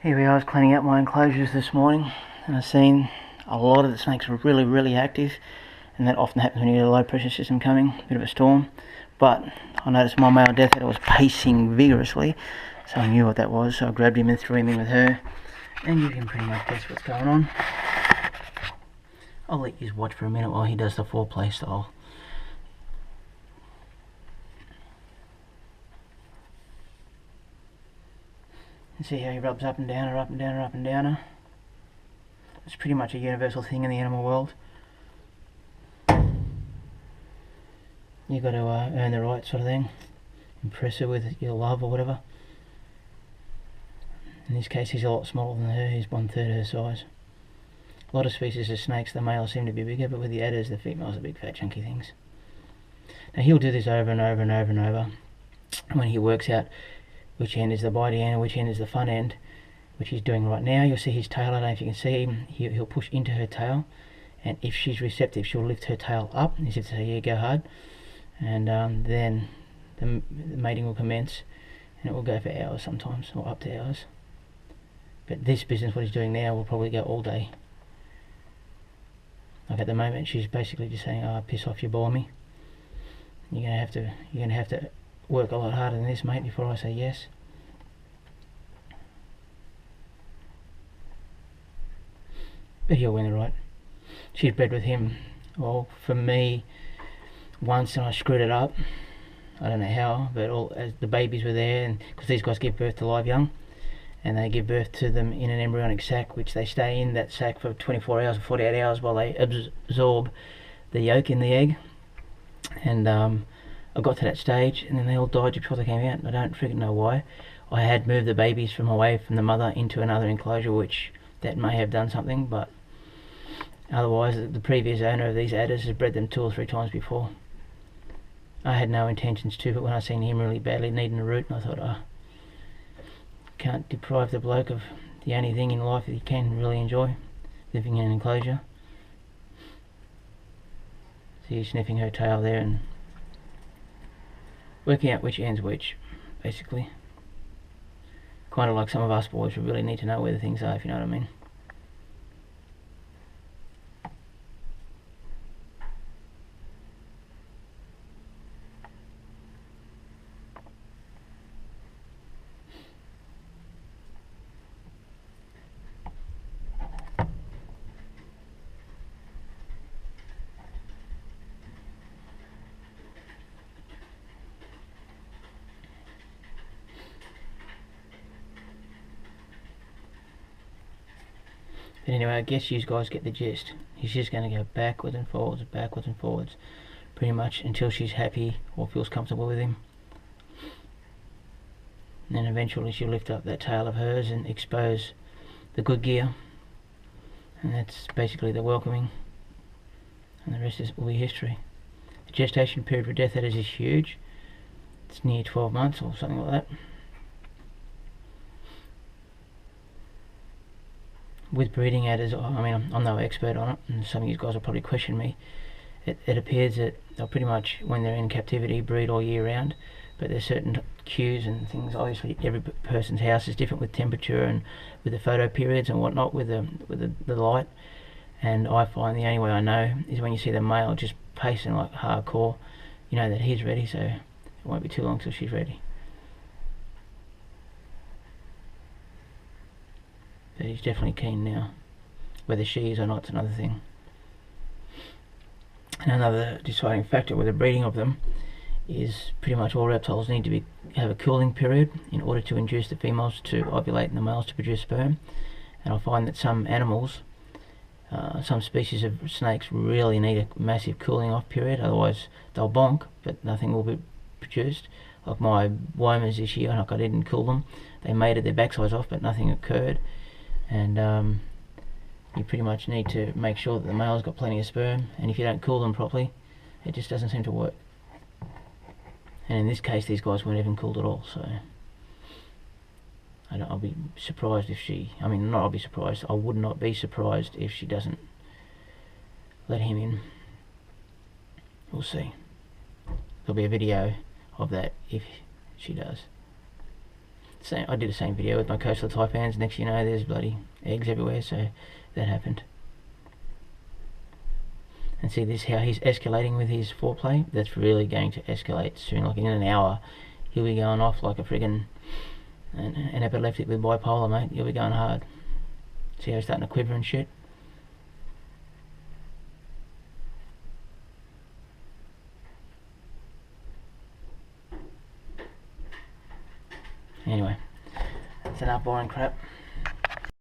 Here we are, I was cleaning out my enclosures this morning and I've seen a lot of the snakes are really active, and that often happens when you get a low pressure system coming, a bit of a storm. But I noticed my male death header was pacing vigorously, so I knew what that was, so I grabbed him and threw him in with her, and you can pretty much guess what's going on. I'll let you watch for a minute while he does the foreplay style. And see how he rubs up and down her, up and down her, up and down her. It's pretty much a universal thing in the animal world. You've got to earn the right sort of thing. Impress her with your love or whatever. In this case he's a lot smaller than her, he's 1/3 her size. A lot of species of snakes, the males seem to be bigger, but with the adders the females are big fat chunky things. Now he'll do this over and over and over and over. And when he works out which end is the bitey end and which end is the fun end, which he's doing right now, you'll see his tail. I don't know if you can see him, he'll push into her tail, and if she's receptive she'll lift her tail up as if to say, yeah, go hard, and then the mating will commence, and it will go for hours sometimes, or up to hours. But this business, what he's doing now, will probably go all day. Like at the moment she's basically just saying, oh, piss off, you bore me. You're gonna have to work a lot harder than this, mate, before I say yes. But he'll win the right. She's bred with him, well, for me, once, and I screwed it up. I don't know how, but as the babies were there, and because these guys give birth to live young, and they give birth to them in an embryonic sac, which they stay in that sac for 24 hours or 48 hours while they absorb the yolk in the egg. And I got to that stage, and then they all died before they came out, and I don't freaking know why. I had moved the babies from away from the mother into another enclosure, which that may have done something, but otherwise the previous owner of these adders has bred them 2 or 3 times before. I had no intentions to, but when I seen him really badly needing a root, and I thought, can't deprive the bloke of the only thing in life that he can really enjoy, living in an enclosure. So he's sniffing her tail there and working out which end's which, basically. Kind of like some of us boys who really need to know where the things are, if you know what I mean. But anyway, I guess you guys get the gist. He's just going to go backwards and forwards, pretty much until she's happy or feels comfortable with him. And then eventually she'll lift up that tail of hers and expose the good gear. And that's basically the welcoming. And the rest will be history. The gestation period for death adders is huge. It's near 12 months or something like that. With breeding adders, I mean, I'm no expert on it, and some of you guys will probably question me. It appears that they'll pretty much, when they're in captivity, breed all year round, but there's certain cues and things. Obviously every person's house is different with temperature and with the photo periods and whatnot, with the light, and I find the only way I know is when you see the male just pacing like hardcore, you know that he's ready, so it won't be too long till she's ready. But he's definitely keen now. Whether she is or not, it's another thing. And another deciding factor with the breeding of them is pretty much all reptiles need to have a cooling period in order to induce the females to ovulate and the males to produce sperm. And I find that some animals, some species of snakes really need a massive cooling off period, otherwise they'll bonk, but nothing will be produced. Like my womas this year, like I didn't cool them. They mated their backsides off, but nothing occurred. And you pretty much need to make sure that the male's got plenty of sperm, and if you don't cool them properly, it just doesn't seem to work. And in this case these guys weren't even cooled at all, so I'll be surprised if she, I mean, not I'll be surprised, I would not be surprised if she doesn't let him in. We'll see. There'll be a video of that if she does. I did the same video with my coastal taipans. Next thing you know, there's bloody eggs everywhere. So that happened. And see this, how he's escalating with his foreplay. That's really going to escalate soon. Like in an hour, he'll be going off like a friggin' an epileptic with bipolar, mate. He'll be going hard. See how he's starting to quiver and shit. Anyway, that's enough boring crap.